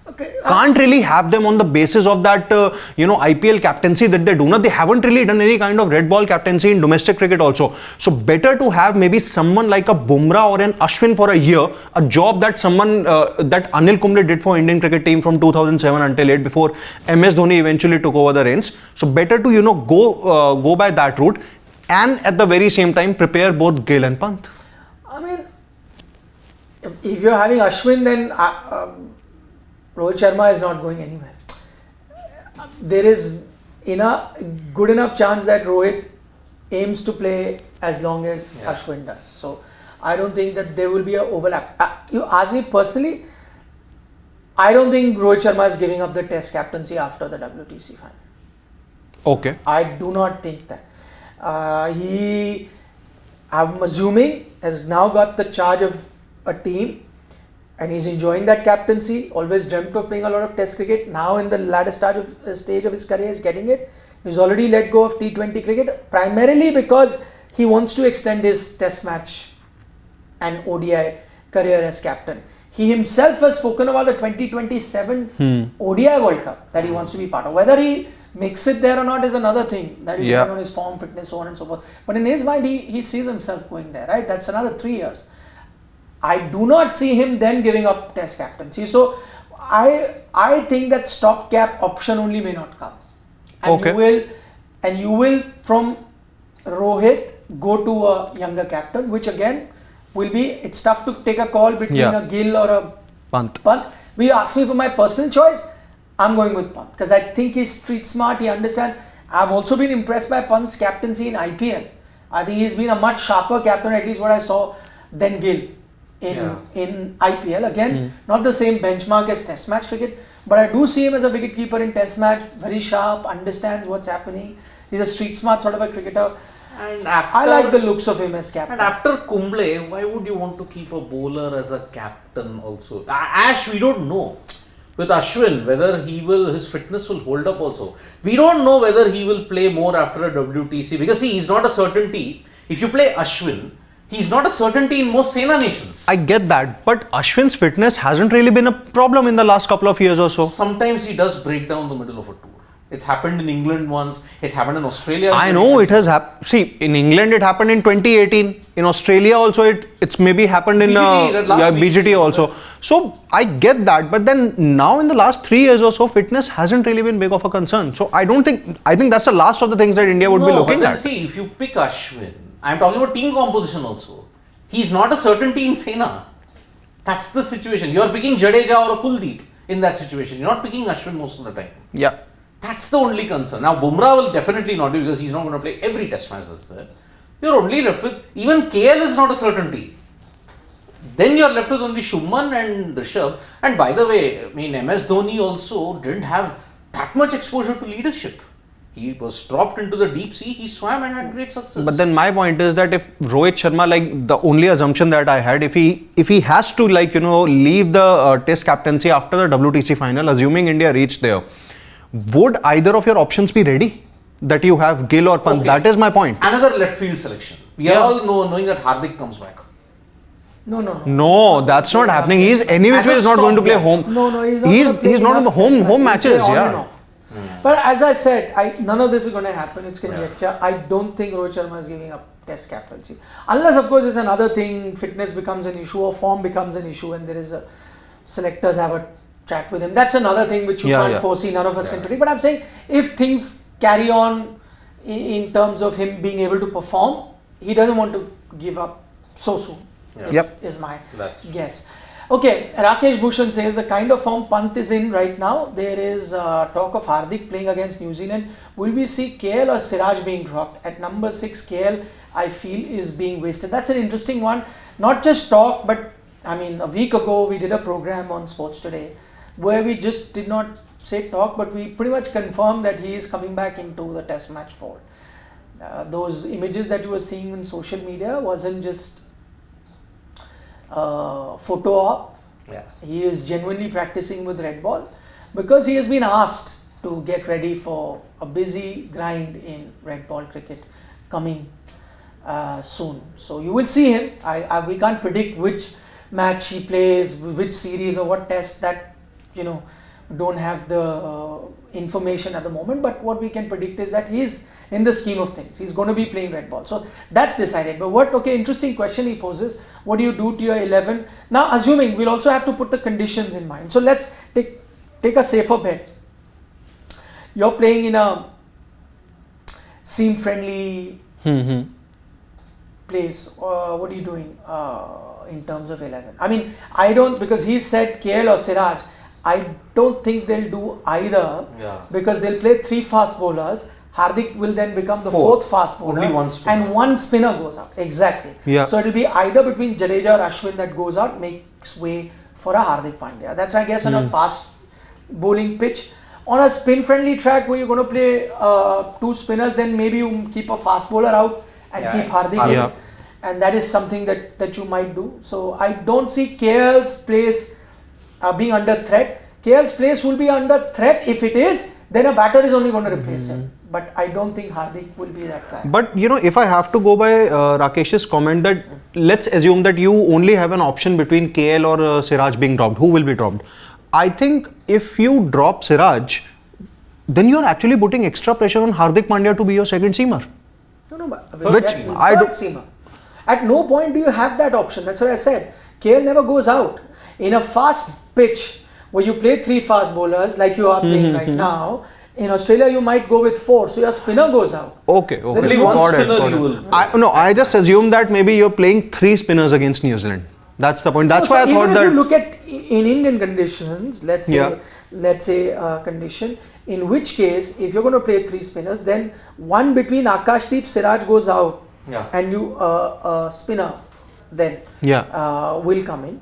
Okay. Can't really have them on the basis of that IPL captaincy that they do. Now, they haven't really done any kind of red ball captaincy in domestic cricket also. So better to have maybe someone like a Bumrah or an Ashwin for a year, a job that that Anil Kumble did for Indian cricket team from 2007 until 8, before MS Dhoni eventually took over the reins. So better to go by that route, and at the very same time prepare both Gill and Pant. I mean, if you're having Ashwin, then Rohit Sharma is not going anywhere. There is good enough chance that Rohit aims to play as long as Ashwin does. So I don't think that there will be an overlap. You ask me personally, I don't think Rohit Sharma is giving up the test captaincy after the WTC final. Okay. I do not think that. He, I'm assuming, has now got the charge of a team, and he's enjoying that captaincy. Always dreamt of playing a lot of test cricket. Now in the latter stage of his career, he's getting it. He's already let go of T20 cricket, primarily because he wants to extend his test match and ODI career as captain. He himself has spoken about the 2027 ODI World Cup that he wants to be part of. Whether he makes it there or not is another thing. That will depend on his form, fitness, so on and so forth. But in his mind, he sees himself going there, right? That's another 3 years. I do not see him then giving up test captaincy. So I think that stopgap option only may not come. And you will from Rohit go to a younger captain, which again will be, it's tough to take a call between a Gill or a Pant. We ask me for my personal choice, I'm going with Pant because I think he's street smart, he understands. I've also been impressed by Pant's captaincy in IPL. I think he's been a much sharper captain, at least what I saw, than Gill in IPL. Again, not the same benchmark as test match cricket, but I do see him as a wicketkeeper in test match, very sharp, understands what's happening. He's a street smart sort of a cricketer. And I like the looks of him as captain. And after Kumble, why would you want to keep a bowler as a captain also? Ash, we don't know. With Ashwin, whether his fitness will hold up also. We don't know whether he will play more after a WTC, because he's not a certainty. If you play Ashwin, he's not a certainty in most Sena nations. I get that, but Ashwin's fitness hasn't really been a problem in the last couple of years or so. Sometimes he does break down the middle of a tour. It's happened in England once. It's happened in Australia. I know it has happened. See, in England it happened in 2018. In Australia also it's maybe happened in BGT also. So I get that, but then now in the last 3 years or so, fitness hasn't really been big of a concern. So I think that's the last of the things that India would be looking but then at. See, if you pick Ashwin, I'm talking about team composition also. He's not a certainty in Sena. That's the situation. You're picking Jadeja or a Kuldeep in that situation. You're not picking Ashwin most of the time. Yeah. That's the only concern. Now, Bumrah will definitely not be, because he's not going to play every test match that's there. You're only left with, even KL is not a certainty. then you're left with only Shubman and Rishabh. And by the way, I mean, MS Dhoni also didn't have that much exposure to leadership. He was dropped into the deep sea, he swam and had great success. But then my point is that if Rohit Sharma, like the only assumption that I had, if he has to leave the test captaincy after the WTC final, assuming India reached there, would either of your options be ready? That you have Gill or Pant? Okay. That is my point. Another left field selection. We are all knowing that Hardik comes back. No, that's not happening. He's anyways is not going to play home. No, He's not in the home matches. Yeah. But as I said, none of this is going to happen. It's conjecture. I don't think Rohit Sharma is giving up test captaincy. Unless, of course, it's another thing, fitness becomes an issue or form becomes an issue and there is selectors have a chat with him. That's another thing which you can't foresee. None of us can predict. But I'm saying if things carry on in terms of him being able to perform, he doesn't want to give up so soon. Is my guess. Okay, Rakesh Bhushan says the kind of form Pant is in right now, there is talk of Hardik playing against New Zealand. Will we see KL or Siraj being dropped? At number 6, KL I feel is being wasted. That's an interesting one. Not just talk, but I mean a week ago we did a program on Sports Today where we just did not say talk, but we pretty much confirmed that he is coming back into the test match fold. Those images that you were seeing in social media wasn't just photo op. He is genuinely practicing with red ball because he has been asked to get ready for a busy grind in red ball cricket coming soon. So you will see him. We can't predict which match he plays, which series or what test, that don't have the information at the moment, but what we can predict is that he is in the scheme of things, he's going to be playing red ball. So that's decided. But interesting question he poses. What do you do to your 11? Now assuming, we'll also have to put the conditions in mind. So let's take a safer bet. You're playing in a seam friendly place. What are you doing in terms of 11? I mean, I don't, because he said KL or Siraj, I don't think they'll do either because they'll play 3 fast bowlers. Hardik will then become the 4th fast bowler. Only one spinner. And one spinner goes out. Exactly. So it will be either between Jadeja or Ashwin that goes out, makes way for a Hardik Pandya. That's why I guess on a fast bowling pitch. On a spin friendly track where you're going to play 2 spinners, then maybe you keep a fast bowler out and keep Hardik in. And that is something that you might do. So I don't see KL's place being under threat. KL's place will be under threat. If it is, then a batter is only going to replace him. But I don't think Hardik will be that guy. But if I have to go by Rakesh's comment that let's assume that you only have an option between KL or Siraj being dropped, who will be dropped? I think if you drop Siraj, then you are actually putting extra pressure on Hardik Pandya to be your second seamer. No, but seamer. At no point do you have that option. That's what I said. KL never goes out. In a fast pitch where you play 3 fast bowlers like you are playing right now, in Australia you might go with 4, so your spinner goes out. Okay. Only one spinner you will. I just assumed that maybe you're playing 3 spinners against New Zealand. That's the point. That's why I thought that. If you look at in Indian conditions, let's say condition, in which case if you're going to play 3 spinners, then one between Akashdeep, Siraj goes out, and you spinner then will come in.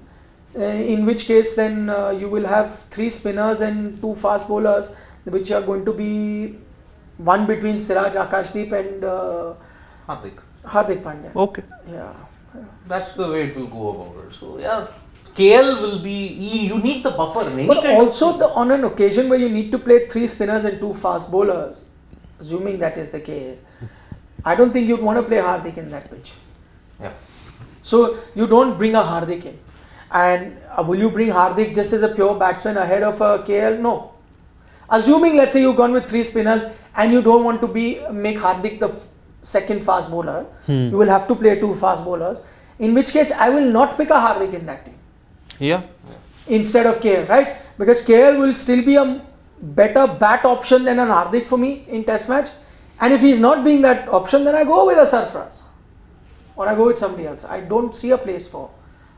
In which case then you will have 3 spinners and 2 fast bowlers, which are going to be one between Siraj, Akashdeep and Hardik Pandya. Okay. That's the way it will go about it. So KL will be, you need the buffer. But also on an occasion where you need to play 3 spinners and 2 fast bowlers, assuming that is the case, I don't think you'd want to play Hardik in that pitch. So you don't bring a Hardik in. And will you bring Hardik just as a pure batsman ahead of a KL? No. Assuming, let's say you've gone with 3 spinners and you don't want to make Hardik the second fast bowler, you will have to play 2 fast bowlers. In which case, I will not pick a Hardik in that team. Instead of KL, right? Because KL will still be a better bat option than an Hardik for me in Test match. And if he's not being that option, then I go with a Sarfraz. Or I go with somebody else. I don't see a place for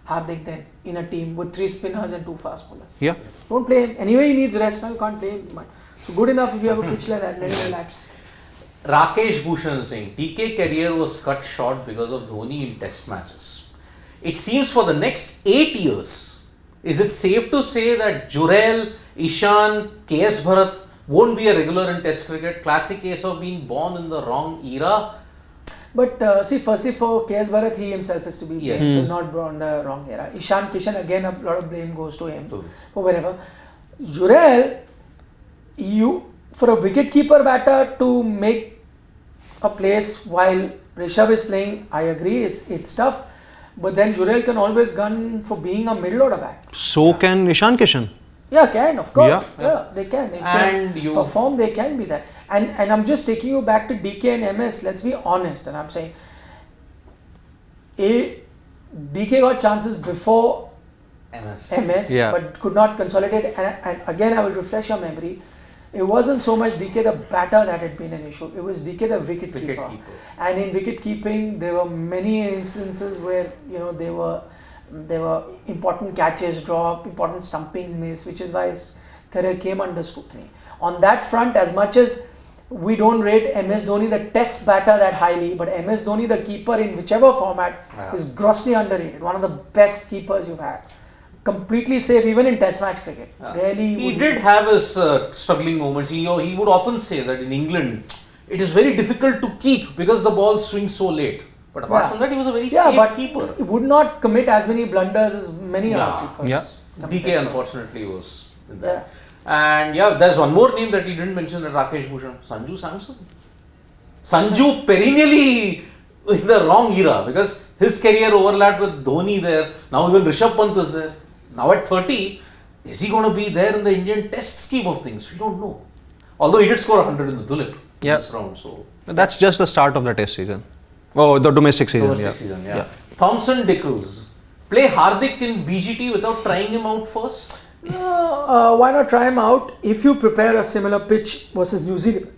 Hardik then in a team with 3 spinners and 2 fast bowlers. Don't play him. Anyway, he needs rest now. You can't play him. So good enough if you have a pitch like that. Let him relax. Rakesh Bhushan saying TK career was cut short because of Dhoni in test matches. it seems for the next 8 years, is it safe to say that Jurel, Ishan, KS Bharat won't be a regular in Test cricket? Classic case of being born in the wrong era. But see, firstly for KS Bharat, he himself is to be blamed. Yes. He's not born the wrong era. Ishan Kishan, again, a lot of blame goes to him for wherever. Jurel, for a wicket-keeper batter to make a place while Rishabh is playing, I agree, it's tough. But then Jurel can always gun for being a middle order bat. So can Ishan Kishan. Yeah, can, of course. Yeah. Yeah, they can. If And they you- perform, they can be that. And I'm just taking you back to DK and MS. Let's be honest. And I'm saying, DK got chances before MS, Yeah. but could not consolidate. And again, I will refresh your memory. It wasn't so much DK the batter that had been an issue. It was DK the wicket keeper. Wicket-keeper. And in wicket keeping, there were many instances where there were important catches dropped, important stumpings missed, which is why his career came under scrutiny. On that front, as much as we don't rate MS Dhoni the test batter that highly, but MS Dhoni the keeper in whichever format is grossly underrated. One of the best keepers you've had. Completely safe even in test match cricket. Really, He did have his struggling moments. He would often say that in England, it is very difficult to keep because the ball swings so late. But apart from that, he was a very safe keeper. He would not commit as many blunders as many other keepers. Yeah. DK unfortunately was in that. And there's one more name that he didn't mention, that Rakesh Bhushan, Sanju Samson. Sanju perennially in the wrong era because his career overlapped with Dhoni there. Now even Rishabh Pant is there. Now at 30, is he going to be there in the Indian Test scheme of things? We don't know. Although he did score 100 in the Dulip in this round. So That's just the start of the test season. Oh, the domestic season. domestic season, Thompson Dickles. Play Hardik in BGT without trying him out first? Why not try him out if you prepare a similar pitch versus New Zealand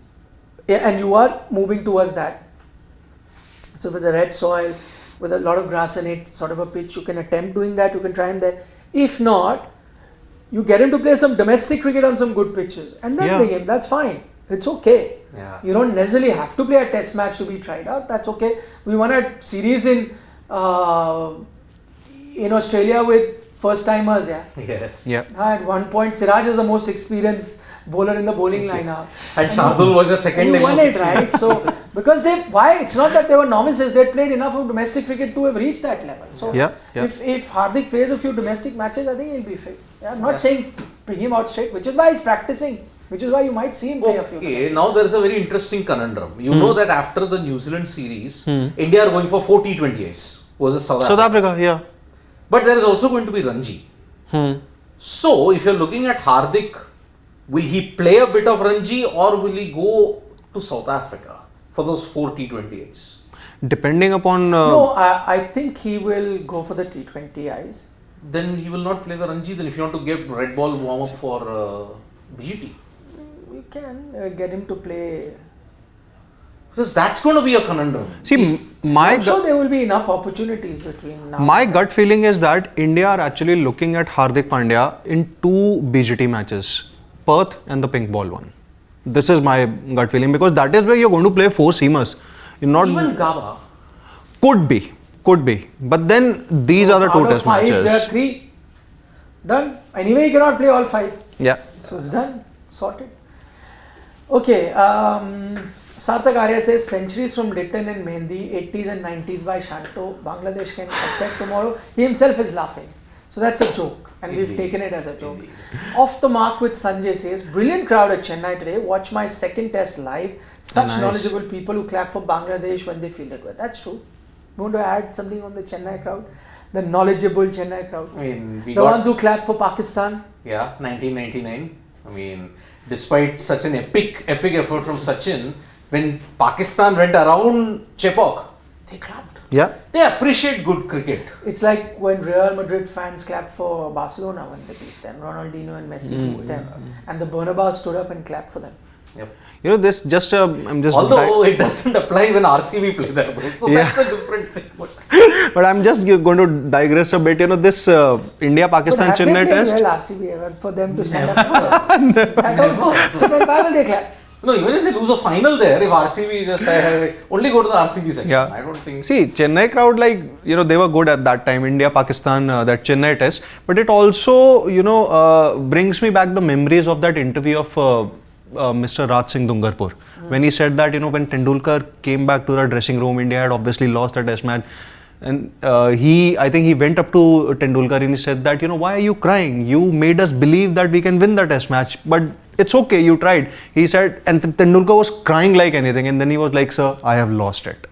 and you are moving towards that. So if it's a red soil with a lot of grass in it, sort of a pitch, you can attempt doing that, you can try him there. If not, you get him to play some domestic cricket on some good pitches and then bring him, that's fine. It's okay. Yeah. You don't necessarily have to play a test match to be tried out, that's okay. We won a series in Australia with first timers, Yes. At one point, Siraj is the most experienced bowler in the bowling lineup. And Shardul was the second. You won it, right? So, because it's not that they were novices, they played enough of domestic cricket to have reached that level. So, if Hardik plays a few domestic matches, I think he'll be fit. I'm not saying bring him out straight, which is why he's practicing, which is why you might see him play a few. Okay, now there is a very interesting conundrum. You know that after the New Zealand series, India are going for 4 T20Is versus South Africa. But there is also going to be Ranji. So, if you're looking at Hardik, will he play a bit of Ranji or will he go to South Africa for those 4 T20Is? Depending upon... No, I think he will go for the T20Is. Then he will not play the Ranji. Then if you want to get red ball warm up for BGT. You can get him to play. Because that's going to be a conundrum. See, I'm sure there will be enough opportunities between now. My gut feeling is that India are actually looking at Hardik Pandya in 2 BGT matches, Perth and the pink ball one. This is my gut feeling because that is where you're going to play 4 seamers. You're not Even Gaba. Could be. But then these are the 2 test 5, matches. There are 3. Done. Anyway, you cannot play all 5. Yeah. So it's done. Sorted. Okay. Sarthak Arya says centuries from Litton and Mehndi, 80s and 90s by Shanto. Bangladesh can upset tomorrow. He himself is laughing. So that's a joke. And we've taken it as a joke. Off the mark with Sanjay says, brilliant crowd at Chennai today. Watch my second test live. Such knowledgeable people who clap for Bangladesh when they fielded well. That's true. You want to add something on the Chennai crowd? The knowledgeable Chennai crowd. I mean, the ones who clapped for Pakistan. Yeah, 1999. I mean, despite such an epic effort from Sachin, when Pakistan went around Chepauk, they clapped. Yeah. They appreciate good cricket. It's like when Real Madrid fans clapped for Barcelona when they beat them. Ronaldinho and Messi beat them. And the Bernabeu stood up and clapped for them. Yep. You know, this just I'm just. Although it doesn't apply when RCB play there, though, so that's a different thing. But I'm just going to digress a bit. You know, this India-Pakistan Chennai test. Well, RCB ever for them to stand up. So then why will they clap? No, even if they lose a final there, if RCB just only go to the RCB section. Yeah. I don't think. See, Chennai crowd, like, they were good at that time, India, Pakistan, that Chennai test. But it also, brings me back the memories of that interview of Mr. Raj Singh Dungarpur. When he said that, when Tendulkar came back to the dressing room, India had obviously lost the test match. And I think he went up to Tendulkar and he said that, why are you crying? You made us believe that we can win the test match, but it's okay, you tried. He said, and Tendulkar was crying like anything, and then he was like, sir, I have lost it.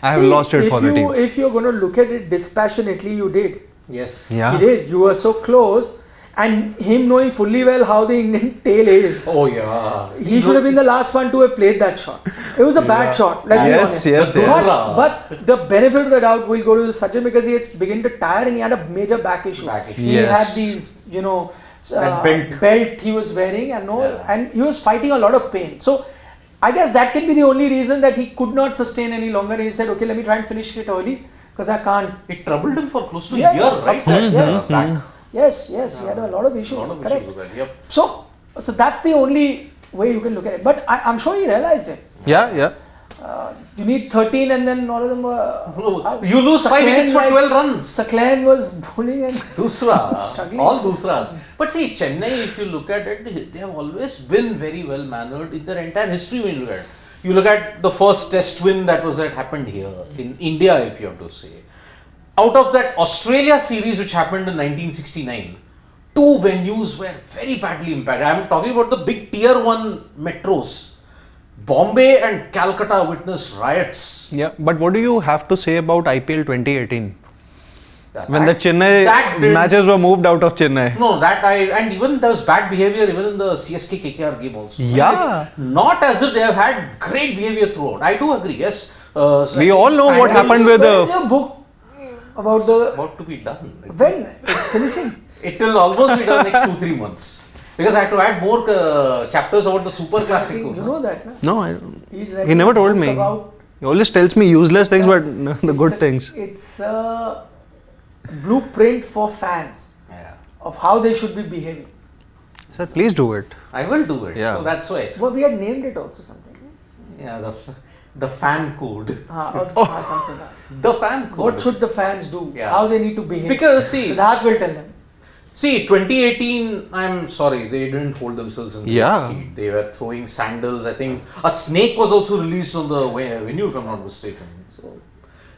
I have lost it for the team. If you're going to look at it dispassionately, you did. Yes. Yeah. You did. You were so close. And him knowing fully well how the Indian tail is. Oh yeah. He should have been the last one to have played that shot. It was a bad shot. Let's be honest. Yes. But the benefit of the doubt will go to Sachin because he had begun to tire and he had a major back issue. He had these, that belt he was wearing and he was fighting a lot of pain. So I guess that can be the only reason that he could not sustain any longer. And he said, okay, let me try and finish it early because I can't. It troubled him for close to a year, right? Of course, yes. Back. Yes, he had a lot of issues. Correct. With that. Yep. So that's the only way you can look at it. But I'm sure he realized it. Yeah. You need 13 and then all of them were... You lose 5 wickets for 12 runs. Saklan was bowling and... Dusra. All Dusras. But see, Chennai, if you look at it, they have always been very well mannered in their entire history when you look at it. You look at the first test win that happened here in India, if you have to say. Out of that Australia series which happened in 1969, 2 venues were very badly impacted. I am talking about the big tier 1 metros. Bombay and Calcutta witnessed riots. Yeah, but what do you have to say about IPL 2018? When the Chennai matches were moved out of Chennai. No, and even there was bad behavior even in the CSK KKR game also. Yeah. It's not as if they have had great behavior throughout. I do agree, yes. We all know what happened with the book about about to be done. When? It's finishing. It will almost be done next 2-3 months. Because I have to add more chapters about the Super Classico. You know that, no? No, I don't. He Never told me. He always tells me useless things, but the good things. It's a blueprint for fans of how they should be behaving. Sir, please do it. I will do it. Yeah. So that's why. Well, we had named it also something. Yeah, the fan code. Something like that. The fan code. What should the fans do? Yeah. How they need to behave? Because see, Siddharth will tell them. See, 2018, I'm sorry, they didn't hold themselves in good stead. They were throwing sandals. I think a snake was also released on the venue, if I'm not mistaken. So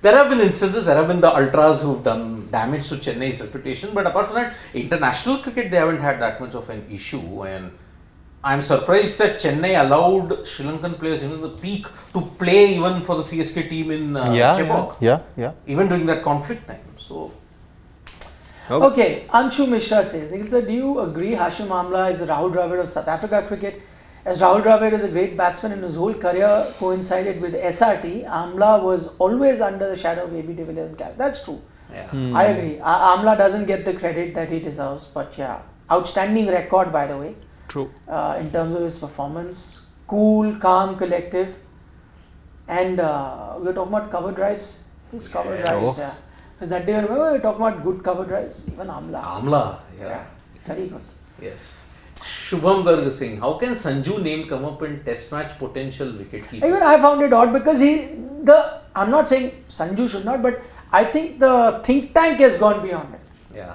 there have been instances, there have been the ultras who've done damage to Chennai's reputation. But apart from that, international cricket, they haven't had that much of an issue. And I'm surprised that Chennai allowed Sri Lankan players, even in the peak, to play even for the CSK team in Chibok. Yeah. Even during that conflict time. So. Okay, Anshu Mishra says, Nikhil sir, do you agree Hashim Amla is the Rahul Dravid of South Africa cricket? As Rahul Dravid is a great batsman and his whole career coincided with SRT, Amla was always under the shadow of AB de Villiers and Cal. That's true. Yeah. I agree. Amla doesn't get the credit that he deserves, but yeah, outstanding record by the way. True. In terms of his performance, cool, calm, collective, and we were talking about cover drives. His cover drives, yeah. Because that day, I remember we were talking about good cover drives, even Amla. Yeah. Very good. Yes. Shubham Garg is saying, how can Sanju name come up in test match potential wicket keepers? Even I found it odd because I'm not saying Sanju should not, but I think the think tank has gone beyond it. Yeah.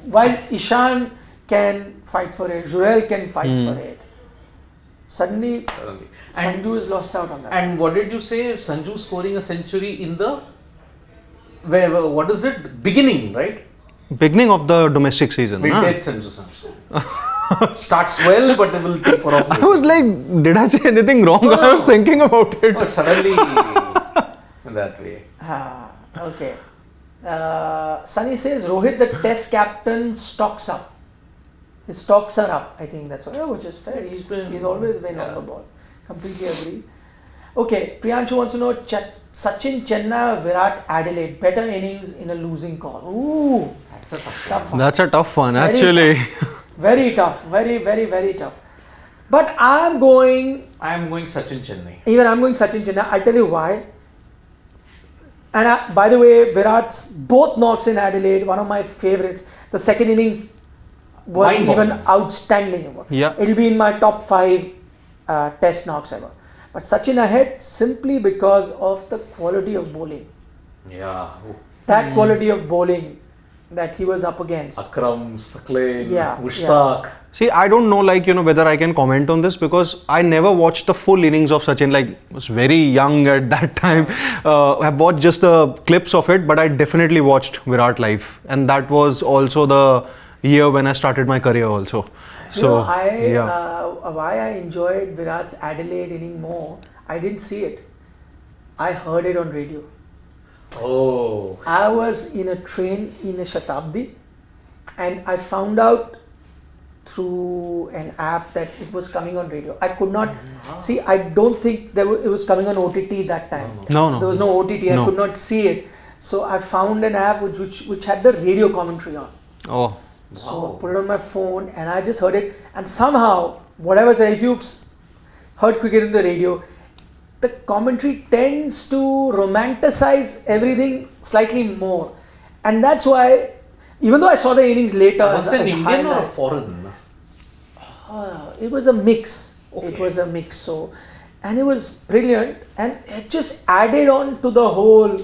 While Ishan can fight for it, Joel can fight for it. Suddenly, Sanju is lost out on that. And what did you say? Sanju scoring a century in the what is it? Beginning, right? Beginning of the domestic season. Vintage Sanju Samson. Starts well, but it will taper off. I was like, did I say anything wrong? No. I was thinking about it. But suddenly, in that way. Okay. Sunny says, Rohit, the test captain, stocks up. His stocks are up. I think that's what, which is fair. He's always been on the ball. Completely agree. Okay, Priyanshu wants to know Sachin, Chennai, Virat, Adelaide. Better innings in a losing call. Ooh, that's a tough one. That's a tough one, actually. Very tough. Very, very, very tough. But I'm going Sachin Chennai. Even I'm going Sachin Chennai. I'll tell you why. And by the way, Virat's both knocks in Adelaide, one of my favorites. The second innings was even outstanding. Yeah. It'll be in my top 5 test knocks ever. But Sachin ahead simply because of the quality of bowling. Yeah. That quality of bowling that he was up against. Akram, Sakleen, Yeah, Mushtaq. See, I don't know, like, whether I can comment on this because I never watched the full innings of Sachin. Like, I was very young at that time. I've watched just the clips of it, but I definitely watched Virat live. And that was also the year when I started my career also. So, Why I enjoyed Virat's Adelaide inning more, I didn't see it. I heard it on radio. Oh. I was in a train in a Shatabdi and I found out through an app that it was coming on radio. I could not see, I don't think it was coming on OTT that time. No. There was no OTT, I No. could not see it. So I found an app which had the radio commentary on. Oh. So I put it on my phone and I just heard it. And somehow, whatever, if you've heard cricket in the radio, the commentary tends to romanticize everything slightly more. And that's why, even though I saw the innings later, Was it an Indian or a highlight, foreign? it was a mix. Okay. It was a mix. So, and it was brilliant. And it just added on to the whole,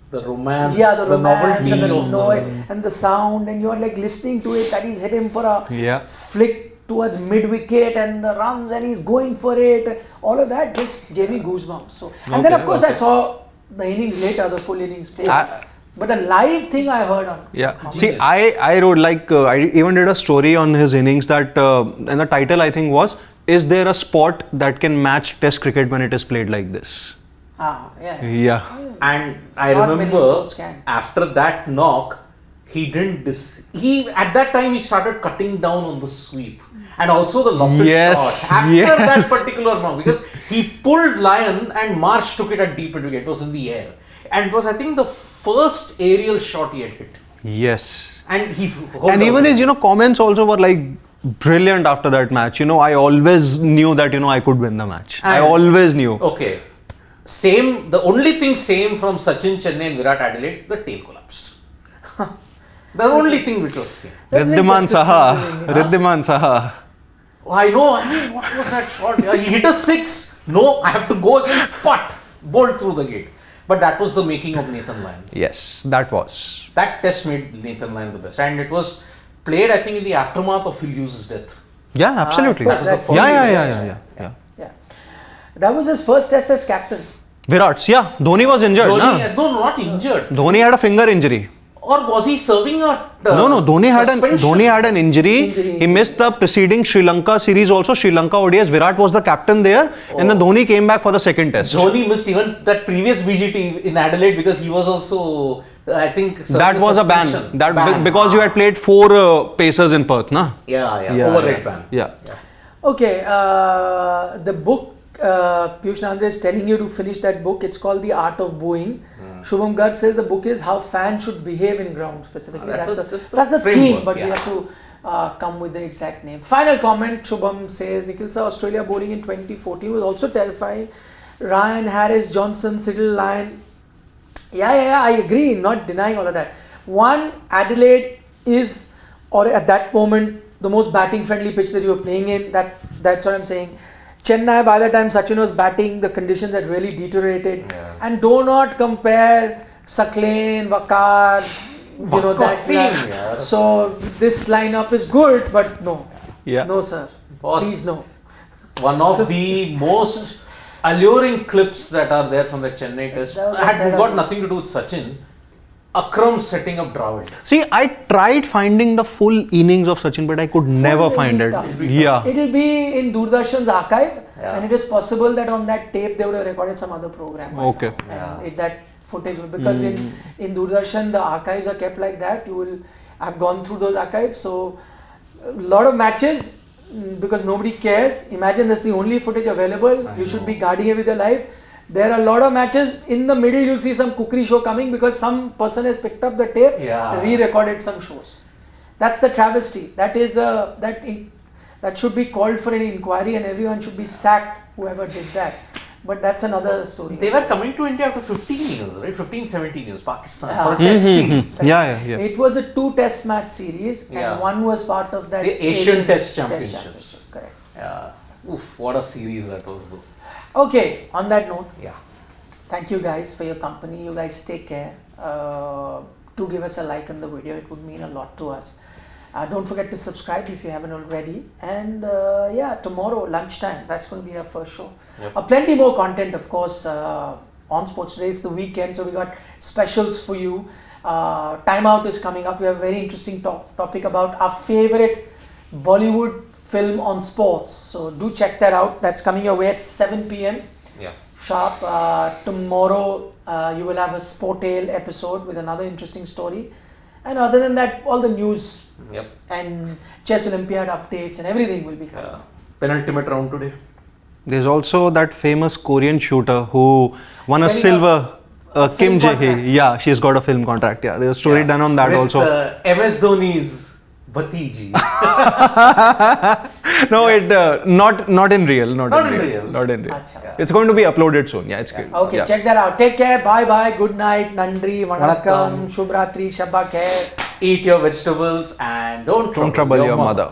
The romance, the romance novelty and the of noise and the sound, and you're like listening to it, that he's hit him for a flick towards mid wicket and the runs and he's going for it. All of that just gave me goosebumps. So, and then of course I saw the innings later, the full innings play. But the live thing I heard on. Yeah. See, I wrote I even did a story on his innings that, and the title I think was, "Is there a sport that can match Test cricket when it is played like this?" Yeah. And I Not many remember sports can. after that knock, he didn't he at that time he started cutting down on the sweep and also the lofted shot after that particular knock, because he pulled Lion and Marsh took it at deep mid wicket. It was in the air and it was, I think, the first aerial shot he had hit. Yes. And even his comments also were like brilliant after that match. I always knew that I could win the match. I always knew. Okay. The only thing same from Sachin, Chennai and Virat Adelaide, the tail collapsed. The only thing which was same. Riddhiman Saha. Oh, I know. I mean, what was that shot? He hit a 6. No, I have to go again. Putt. Bolt through the gate. But that was the making of Nathan Lyon. Yes, that was. That test made Nathan Lyon the best. And it was played, I think, in the aftermath of Phil Hughes' death. Yeah, absolutely. That was the first Yeah. That was his first test as captain. Virat's, yeah. Dhoni was injured. No, not injured. Dhoni had a finger injury. Or was he serving a No. Dhoni had an injury. Injury. He missed the preceding Sri Lanka series also, Sri Lanka ODS. Virat was the captain there, and then Dhoni came back for the second test. Dhoni missed even that previous BGT in Adelaide because he was also, I think, that was a ban. Because you had played 4 pacers in Perth, na? Yeah. Overrate ban. Yeah. Okay, the book Piyush Nandre is telling you to finish that book. It's called The Art of Bowling. Shubham Garg says the book is how fans should behave in ground specifically. That's the theme, but we have to come with the exact name. Final comment, Shubham says, Nikhil sir, Australia bowling in 2014 was also terrifying. Ryan, Harris, Johnson, Siddle, Lyon. Yeah, I agree, not denying all of that. One, Adelaide is, or at that moment, the most batting friendly pitch that you were playing in. That's what I'm saying. Chennai, by the time Sachin was batting, the conditions had really deteriorated. Yeah. And do not compare Sakleen, Waqar, that. So this lineup is good, but no. Yeah. No, sir. Boss, please no. One of the most alluring clips that are there from the Chennai test had got nothing to do with Sachin. Akram setting up Dravid. See, I tried finding the full innings of Sachin, but I could never find it. Yeah. It will be in Doordarshan's archive, and it is possible that on that tape they would have recorded some other program. Okay. And that footage, because in Doordarshan the archives are kept like that. I've gone through those archives, so a lot of matches, because nobody cares. Imagine that's the only footage available. You should be guarding it with your life. There are a lot of matches in the middle. You'll see some cookery show coming because some person has picked up the tape and re-recorded some shows. That's the travesty. That is that should be called for an inquiry, and everyone should be sacked. Whoever did that. but that's another story. They were coming to India after 15 years, right? 15, 17 years, Pakistan, Yeah. for a test series. Yeah. It was a 2 test match series, Yeah. and one was part of that The Asian Test Championships. Correct. Yeah. Oof, what a series that was though. Okay, on that note, Yeah. thank you guys for your company. You guys take care. Do give us a like on the video, it would mean a lot to us. Don't forget to subscribe if you haven't already. And yeah, tomorrow lunchtime, that's going to be our first show. Yep. Plenty more content, of course, on Sports. Today is the weekend, so we got specials for you. Timeout is coming up. We have a very interesting topic about our favorite Bollywood film on sports. So do check that out. That's coming your way at 7 p.m. Yeah. sharp. Tomorrow you will have a Sportail episode with another interesting story. And other than that, all the news Yep. and Chess Olympiad updates and everything will be coming. Yeah. Penultimate round today. There's also that famous Korean shooter who won a Getting silver. a Kim film Jae-hee. contract. Yeah, she's got a film contract. Yeah, there's a story done on that With, also. MS Dhoni's Bhatiji. No, not in real. Not in real. Not in real. Acha. Yeah. It's going to be uploaded soon. Yeah, it's good. Okay, Yeah. check that out. Take care. Bye bye. Good night. Nandri. Vanakkam. Vanakkam. Shubhratri. Shabba khair. Eat your vegetables and don't Don't trouble your mother.